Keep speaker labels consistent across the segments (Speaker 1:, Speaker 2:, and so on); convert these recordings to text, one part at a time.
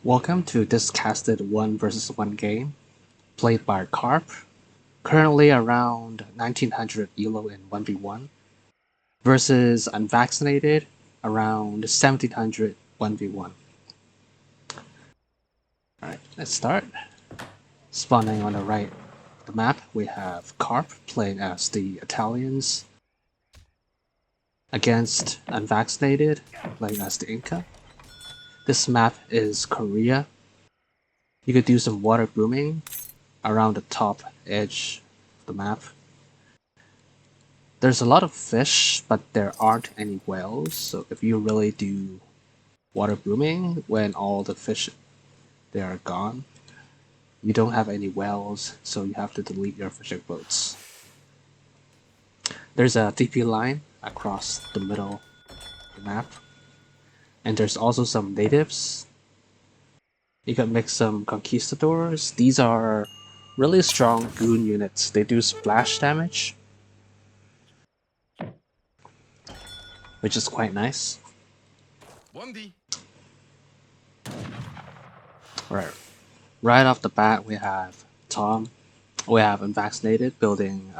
Speaker 1: Welcome to this casted 1 versus 1 game, played by Carp, currently around 1900 elo in 1v1, versus UnVACcinated, around 1700 1v1. Alright, let's start. Spawning on the right of the map, we have Carp playing as the Italians, against UnVACcinated playing as the Inca. This map is Korea. You could do some water grooming around the top edge of the map. There's a lot of fish, but there aren't any whales, so if you really do water grooming when all the fish they are gone, you don't have any whales, so you have to delete your fishing boats. There's a TP line across the middle of the map, and there's also some natives. You can mix some conquistadors. These are really strong goon units. They do splash damage, which is quite nice. Right off the bat, we have Tom. We have UnVACcinated building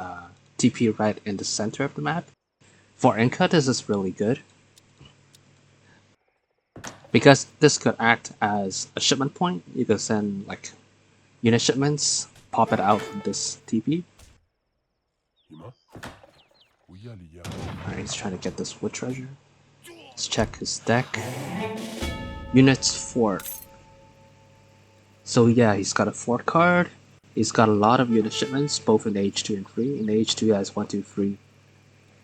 Speaker 1: TP right in the center of the map. For Inca, this is really good, because this could act as a shipment point. You could send like unit shipments, pop it out from this TP. Alright, he's trying to get this wood treasure. Let's check his deck. Units fort. So yeah, he's got a fort card. He's got a lot of unit shipments, both in H2 and 3. In H2 he has 1, 2, 3,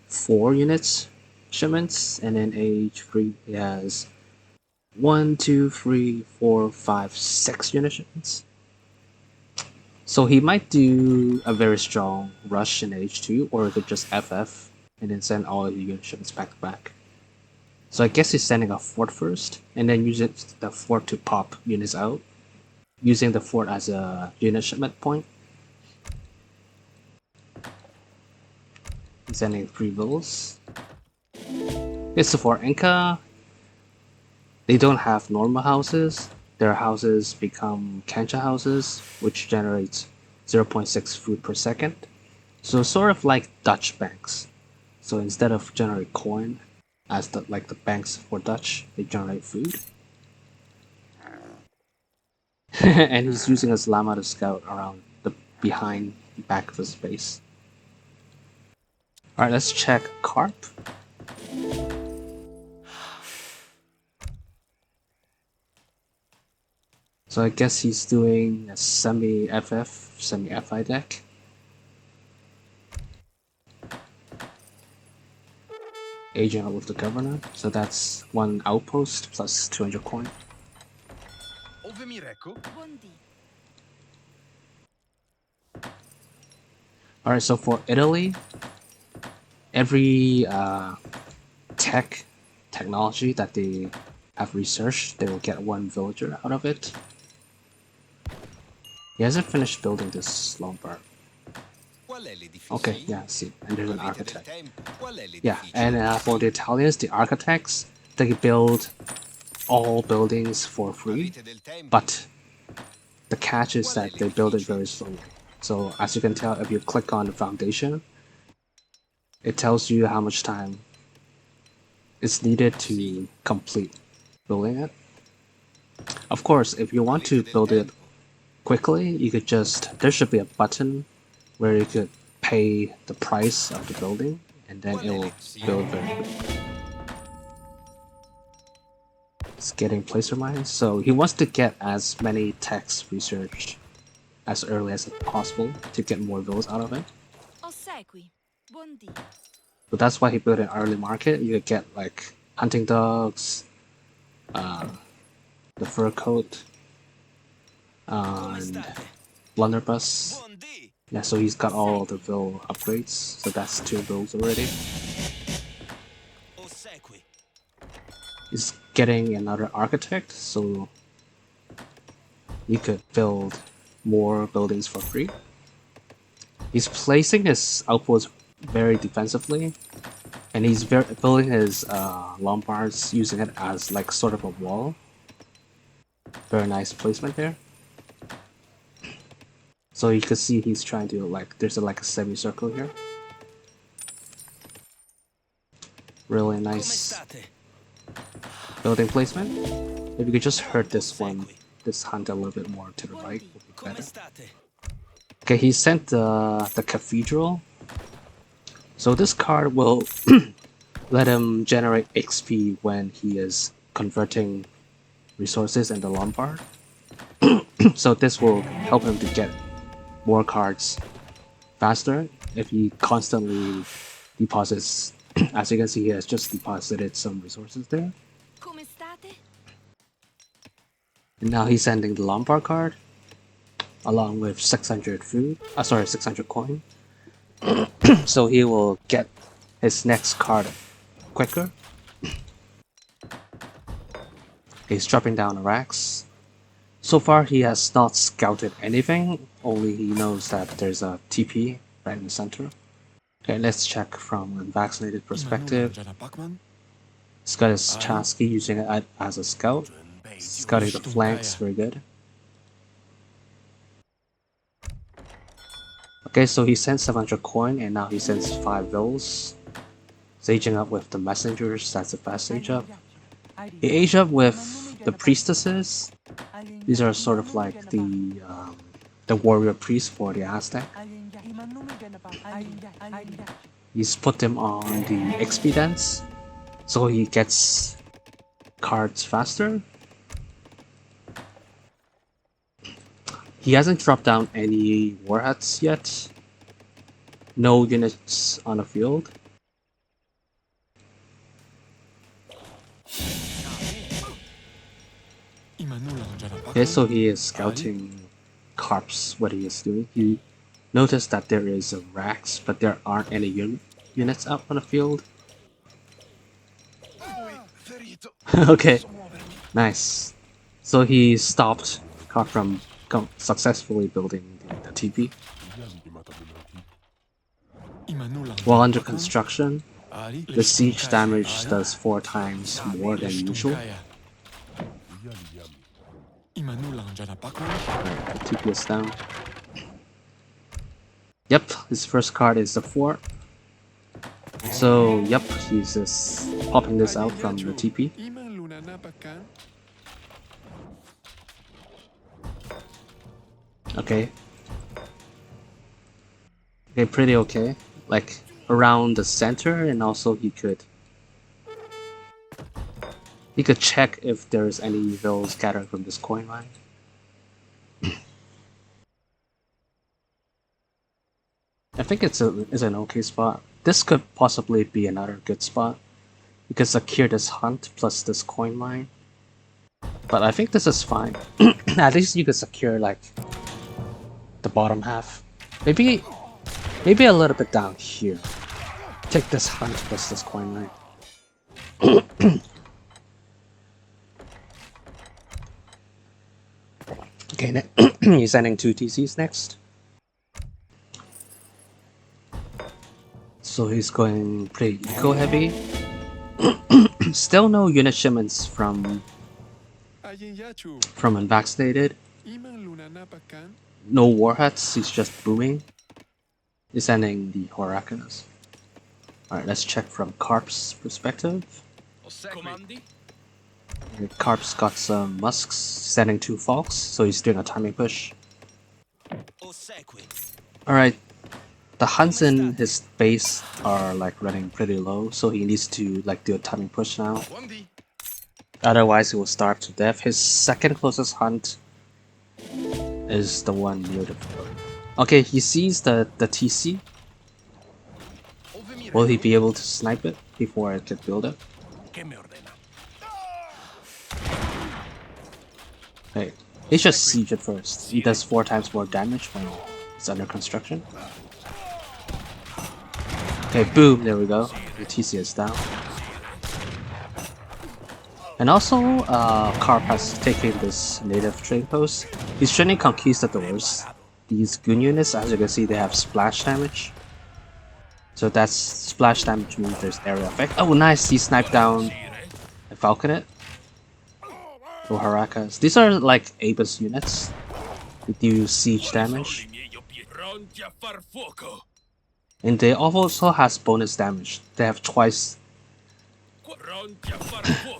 Speaker 1: 4 units shipments, and in H3 he has 1, 2, 3, 4, 5, 6 unit shipments. So he might do a very strong rush in H2, or he could just FF and then send all of the unit shipments back to back. So I guess he's sending a fort first, and then using the fort to pop units out, using the fort as a unit shipment point. He's sending 3 villas. Okay, so for Inca, they don't have normal houses. Their houses become cancha houses, which generates 0.6 food per second. So sort of like Dutch banks. So instead of generate coin, as like the banks for Dutch, they generate food. And he's using his llama to scout around the behind back of his base. Alright, let's check Carp. So I guess he's doing a semi-FF, semi-FI deck. Agent with the governor, so that's 1 outpost plus 200 coin. Alright, so for Italy, every technology that they have researched, they will get 1 villager out of it. He hasn't finished building this Lombard. Okay, yeah, see, and there's an architect. Yeah, and for the Italians, the architects, they build all buildings for free, but the catch is that they build it very slowly. So as you can tell, if you click on the foundation, it tells you how much time is needed to complete building it. Of course, if you want to build it quickly, you could just, there should be a button where you could pay the price of the building, and then it will build very quickly. It's getting placer mines, so he wants to get as many techs researched as early as possible to get more villas out of it. So that's why he built an early market. You could get like hunting dogs, the fur coat, and blunderbuss. Yeah, so he's got all the vill upgrades, so that's 2 vills already. He's getting another architect, so you could build more buildings for free. He's placing his outposts very defensively, and he's building his Lombards using it as like sort of a wall. Very nice placement there. So you can see he's trying to like, there's like a semicircle here. Really nice building placement. If you could just hurt this hunt a little bit more to the right, would be better. Okay, he sent the cathedral. So this card will let him generate XP when he is converting resources in the Lombard. So this will help him to get more cards faster if he constantly deposits. As you can see, he has just deposited some resources there. And now he's sending the Lombard card along with 600 food. 600 coin. So he will get his next card quicker. He's dropping down the racks. So far he has not scouted anything, only he knows that there's a TP right in the center. Okay, let's check from UnVACcinated perspective. He's got his Chasky using it as a scout. Scouting the flanks, very good. Okay, so he sends 700 coin and now he sends 5 vills. He's aging up with the messengers, that's the fast age up. He aged up with the priestesses. These are sort of like the warrior priests for the Aztec. He's put them on the XP dance, so he gets cards faster. He hasn't dropped down any warheads yet. No units on the field. Okay, so he is scouting carps, what he is doing. He noticed that there is a racks, but there aren't any units out on the field. Okay, nice. So he stopped carp from successfully building the TP. While under construction, the siege damage does 4 times more than usual. Alright, TP is down. Yep, his first card is the fort. So, yep, he's just popping this out from the TP. Okay. Okay, pretty okay. Like, around the center, and also he could check if there's any vills scattered from this coin line. I think it's an okay spot. This could possibly be another good spot. You could secure this hunt plus this coin line. But I think this is fine. At least you could secure like the bottom half. Maybe a little bit down here. Take this hunt plus this coin line. Okay, he's sending 2 TCs next. So he's going pretty eco-heavy. Still no unit shipments from UnVACcinated. No warheads, he's just booming. He's sending the Horacanas. Alright, let's check from Carp's perspective. Carp's got some musks, sending 2 Falks, so he's doing a timing push. Alright, the hunts in his base are like running pretty low, so he needs to like do a timing push now. Otherwise he will starve to death. His second closest hunt is the one near the... Okay, he sees the TC. Will he be able to snipe it before it gets build up? Hey, he just siege it first. He does 4 times more damage when it's under construction. Okay, boom, there we go. The TC is down. And also, Carp has taken this native trade post. He's training conquistadors. These goon units, as you can see, they have splash damage. So that's splash damage means there's area effect. Oh, nice! He sniped down a falconet. or Harakas. These are like Abyss units. They do siege damage. And they also has bonus damage. They have twice.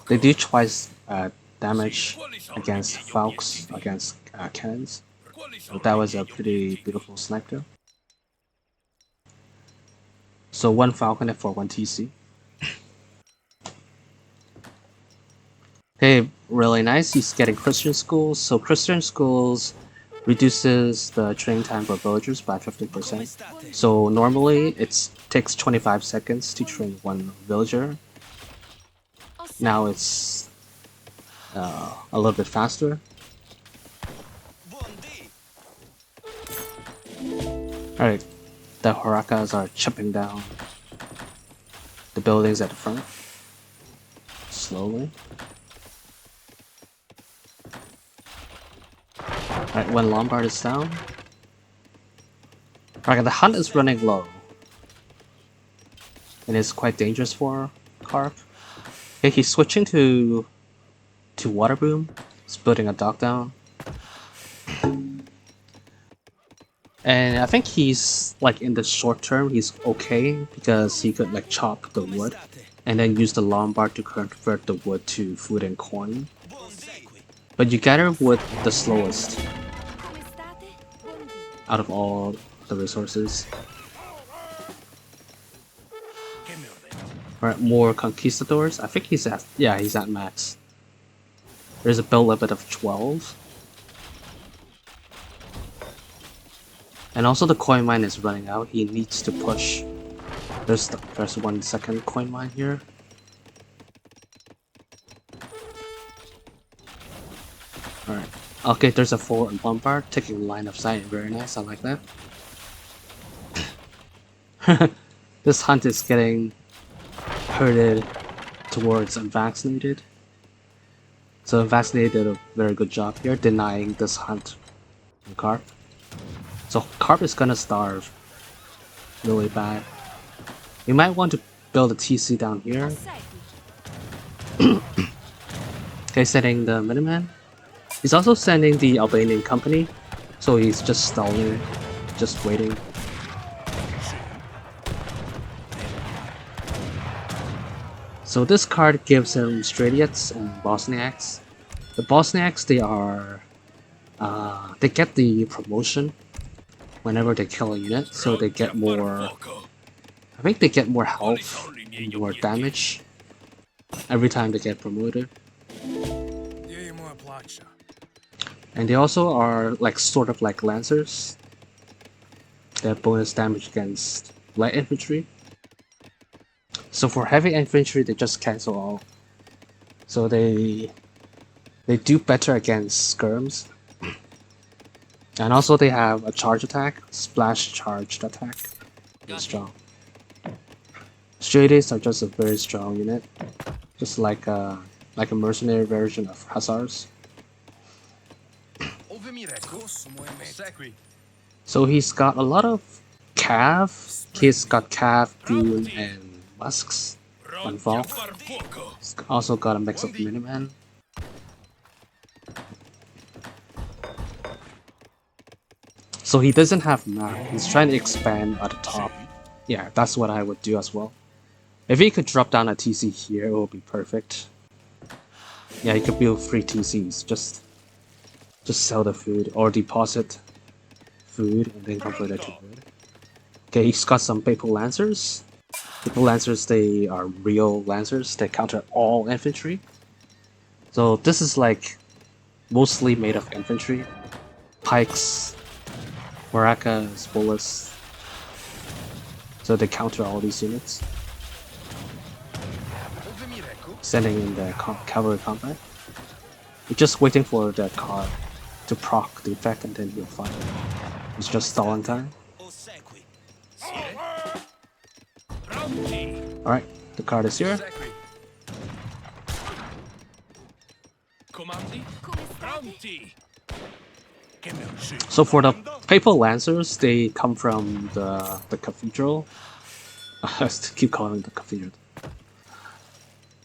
Speaker 1: They do twice damage against Falcons, against cannons. So that was a pretty beautiful sniper. So 1 Falcon for 1 TC. Okay, really nice. He's getting Christian schools. So Christian schools reduces the training time for villagers by 15%. So normally it takes 25 seconds to train 1 villager. Now it's a little bit faster. Alright, the Harakas are chipping down the buildings at the front. Slowly. Alright, when Lombard is down. Alright, the hunt is running low. And it's quite dangerous for Carp. Okay, he's switching to Water Boom. He's building a dock down. And I think he's like in the short term he's okay because he could like chop the wood and then use the Lombard to convert the wood to food and coin. But you gather wood the slowest out of all the resources. Alright, more conquistadors. I think he's at max. There's a build limit of 12. And also the coin mine is running out. He needs to push. There's 1 second coin mine here. Alright. Okay, there's a 4 Lombard taking line of sight. Very nice, I like that. This hunt is getting herded towards UnVACcinated. So UnVACcinated did a very good job here denying this hunt on Carp. So Carp is gonna starve really bad. You might want to build a TC down here. Okay, sending the Miniman. He's also sending the Albanian company, so he's just stalling, just waiting. So this card gives him Stradiats and Bosniaks. The Bosniaks, they get the promotion whenever they kill a unit, so they get more. I think they get more health and more damage every time they get promoted. And they also are like sort of like Lancers. They have bonus damage against light infantry. So for heavy infantry, they just cancel all. So they do better against skirms. And also they have a charge attack, splash charged attack. Very strong. Stradiats are just a very strong unit, just like a mercenary version of Hussars. So he's got a lot of Cav. He's got Cav, Goon, and Musks on Fall. He's also got a mix of Miniman. So he doesn't have map. He's trying to expand at the top. Yeah, that's what I would do as well. If he could drop down a TC here, it would be perfect. Yeah, he could build free TCs. Just sell the food or deposit food and then convert it to wood. Okay, he's got some Papal Lancers. Papal Lancers, they are real Lancers. They counter all infantry. So this is like mostly made of infantry. Pikes, Maracas, Bullets. So they counter all these units. Sending in the cavalry combat. We're just waiting for that card to proc the effect and then he'll fire. It's just stalling time. Alright, the card is here. So for the Papal Lancers, they come from the cathedral. I keep calling it the cathedral.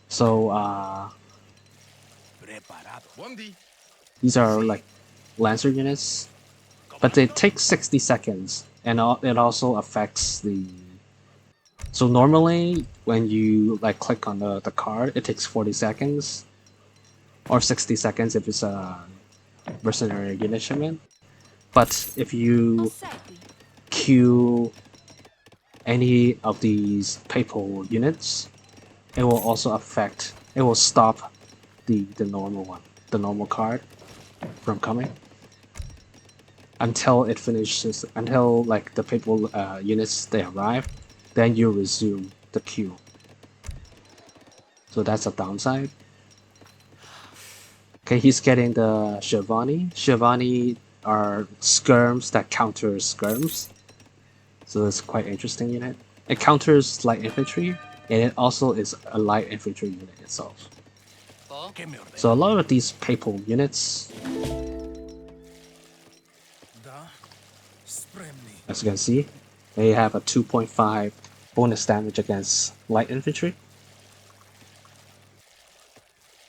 Speaker 1: So These are like Lancer units, but they take 60 seconds, and it also affects the. So normally, when you like click on the card, it takes 40 seconds, or 60 seconds if it's a mercenary unit shipment. But if you queue any of these Papal units, it will also affect. It will stop the normal one, the normal card, from coming until it finishes. Until like the Papal units they arrive, then you resume the queue. So that's a downside. Okay, he's getting the Schiavone. Schiavone are skirms that counter skirms. So it's quite interesting unit. It counters light infantry, and it also is a light infantry unit itself. So a lot of these Papal units, as you can see, they have a 2.5 bonus damage against light infantry.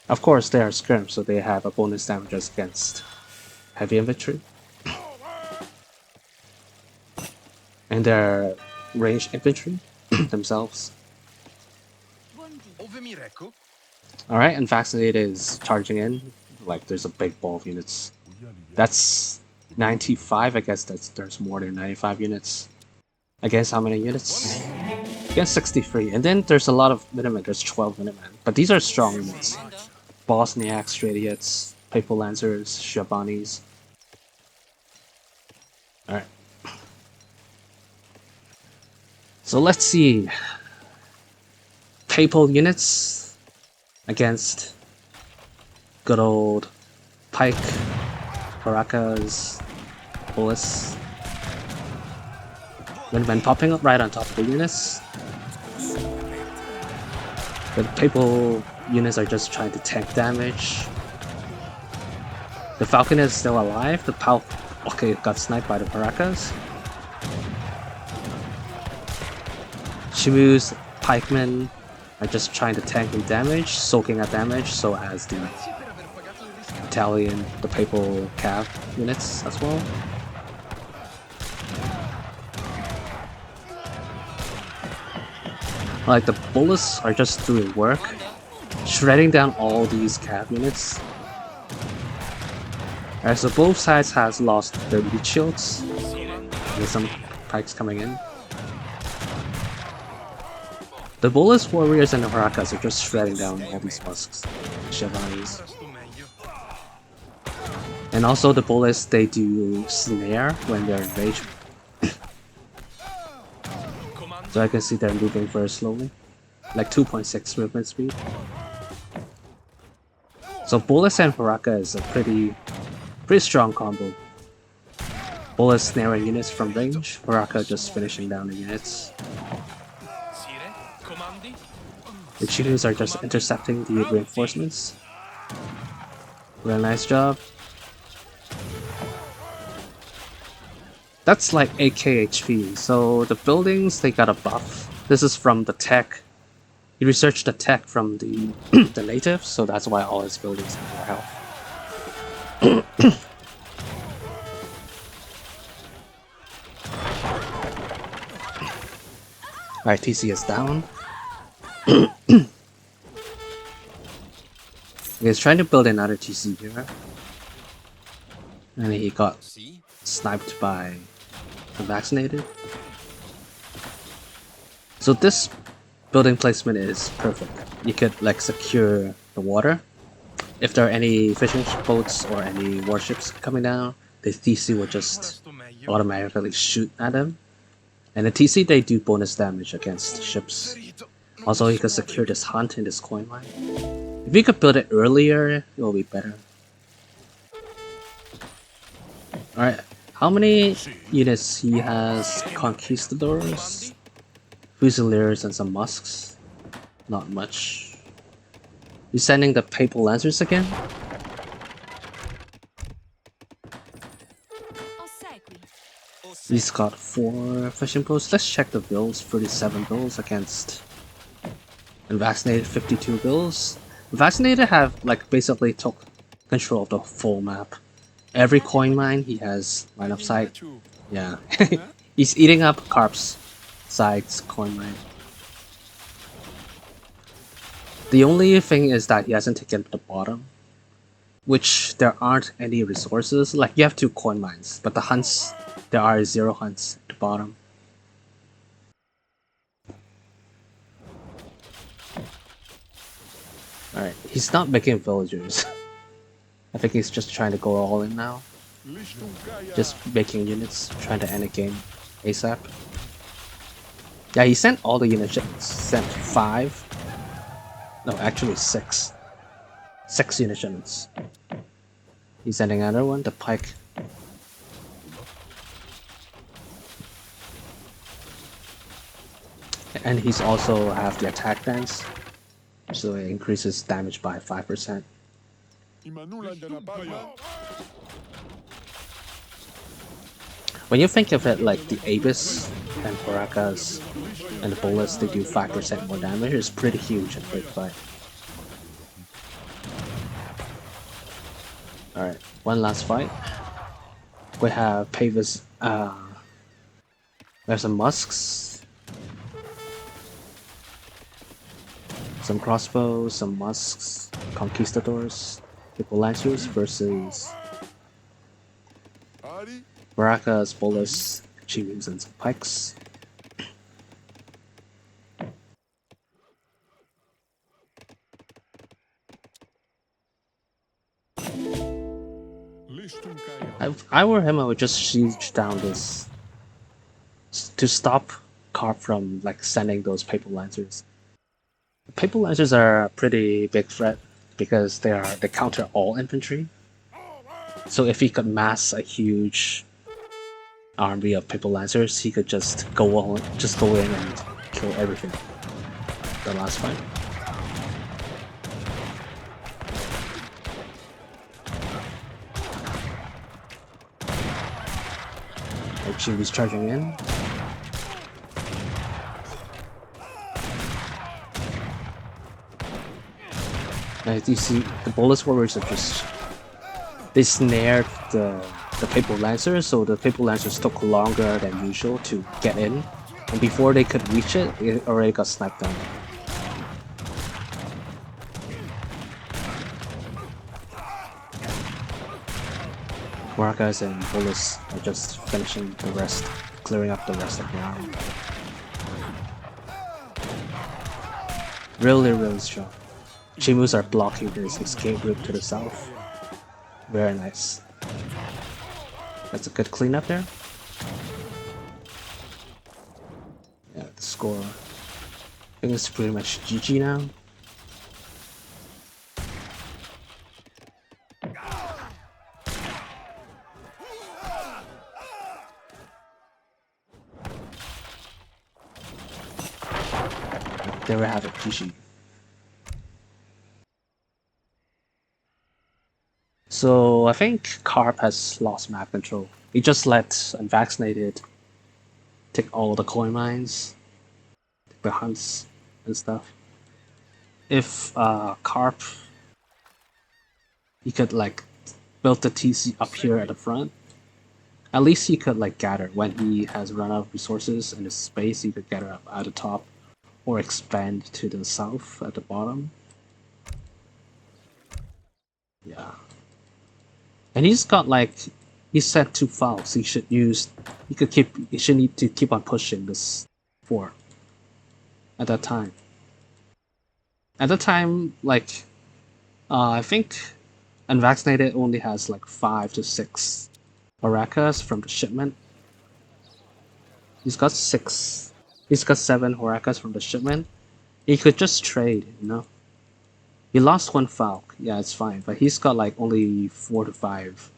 Speaker 1: Of course, they are skirms, so they have a bonus damage against heavy infantry. And they're ranged infantry themselves. Alright, UnVACcinated is charging in. Like, there's a big ball of units. That's 95, I guess there's more than 95 units. Against how many units? Against 63. And then there's a lot of Minutemen, there's 12 Minutemen. But these are strong units. Bosniaks, Stradiats, Papal Lancers, Schiavones. Alright. So let's see. Papal units against good old Pike, Baracas, Bullets. When popping up right on top of the units. The Papal units are just trying to tank damage. The Falcon is still alive. The okay, got sniped by the Baracas. Shimu's pikemen are just trying to tank the damage, soaking up damage, so as the Italian, the Papal cav units as well. Like the bullets are just doing work, shredding down all these cav units. Alright, so both sides has lost their meat shields. There's some pikes coming in. The Bullets, Warriors, and the Harakas are just shredding down all these musks, Schiavones. And also the Bullets, they do snare when they're enraged. So I can see they're moving very slowly, like 2.6 movement speed. So Bullets and Haraka is a pretty strong combo. Bullets snaring units from range, Haraka just finishing down the units. The Chinos are just intercepting the reinforcements. Really nice job. That's like 8k HP, so the buildings, they got a buff. This is from the tech. He researched the tech from the the natives, so that's why all his buildings have more health. Alright, TC is down. He's trying to build another TC here. And he got sniped by UnVACcinated. So this building placement is perfect. You could like secure the water. If there are any fishing boats or any warships coming down, the TC will just automatically shoot at them. And the TC, they do bonus damage against ships. Also, you can secure this hunt in this coin mine. If you could build it earlier, it will be better. Alright, how many units he has? Conquistadors, Fusiliers, and some Musks. Not much. He's sending the Papal Lancers again? He's got 4 fishing boats. Let's check the bills. 37 bills against UnVACcinated 52 bills. UnVACcinated have like basically took control of the full map. Every coin mine he has line of sight. Yeah, he's eating up Carp's side's coin mine. The only thing is that he hasn't taken the bottom, which there aren't any resources. Like you have 2 coin mines, but the hunts, there are 0 hunts at the bottom. Alright, he's not making villagers. I think he's just trying to go all in now. Just making units, trying to end the game ASAP. Yeah, he sent all the units, sent 5. No, actually 6. 6 unit shipments. He's sending another one, the pike. And he's also have the attack dance, so it increases damage by 5%. When you think of it like the Abyss and Baracas and the bullets, they do 5% more damage. It's pretty huge in quick fight. Alright, one last fight. We have Pavis, we have some musks, some crossbows, some musks, conquistadors, Papal lancers versus Baracas, bullets, Chimus, and some pikes. If I were him, I would just siege down this to stop Carp from like sending those Papal lancers. Papal lancers are a pretty big threat because they counter all infantry. So if he could mass a huge army of Papal lancers, he could just go in and kill everything. The last fight. Chibi's charging in. As you see, the Bolus Warriors are they snared the Papal Lancers, so the Papal Lancers took longer than usual to get in, and before they could reach it, it already got sniped down. Baracas and Bolus are just finishing the rest, clearing up the rest of the army. Really strong. Chimus are blocking his escape route to the south. Very nice. That's a good cleanup there. Yeah, the score. I think it's pretty much GG now. There we have it, GG. So I think Carp has lost map control. He just let UnVACcinated take all the coin mines, the hunts and stuff. If Carp, he could like build the TC up here at the front, at least he could like gather when he has run out of resources and his space. He could gather up at the top or expand to the south at the bottom. Yeah. And he's got like, he set 2 fouls. He should need to keep on pushing this fort at that time. At the time, like, I think UnVACcinated only has like 5 to 6 Baracas from the shipment. He's got 6. He's got 7 Baracas from the shipment. He could just trade, you know. He lost 1 Falc, yeah, it's fine, but he's got like only 4 to 5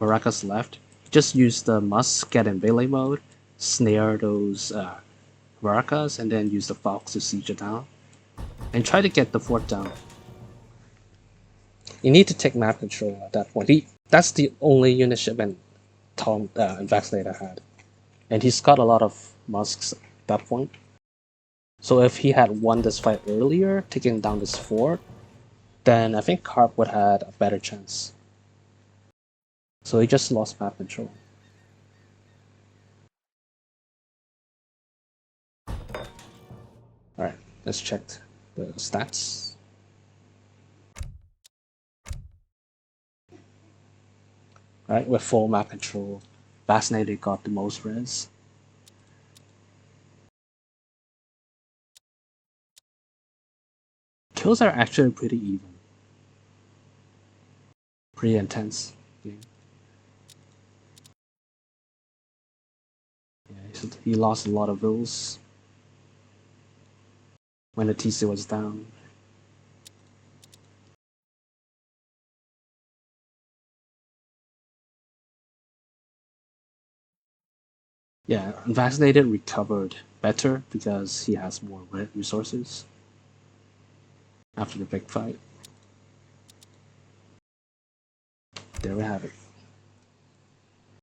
Speaker 1: Baracas left. Just use the Musk, get in melee mode, snare those Baracas, and then use the Falcs to siege it down. And try to get the fort down. You need to take map control at that point. That's the only unit shipment UnVACcinated had. And he's got a lot of Musks at that point. So if he had won this fight earlier, taking down this fort, then I think Carp would have had a better chance. So he just lost map control. Alright, let's check the stats. Alright, with full map control, Vaccinated got the most res. Kills are actually pretty even. Pretty intense game. Yeah, he lost a lot of vills when the TC was down. Yeah, Vaccinated recovered better because he has more resources after the big fight. There we have it.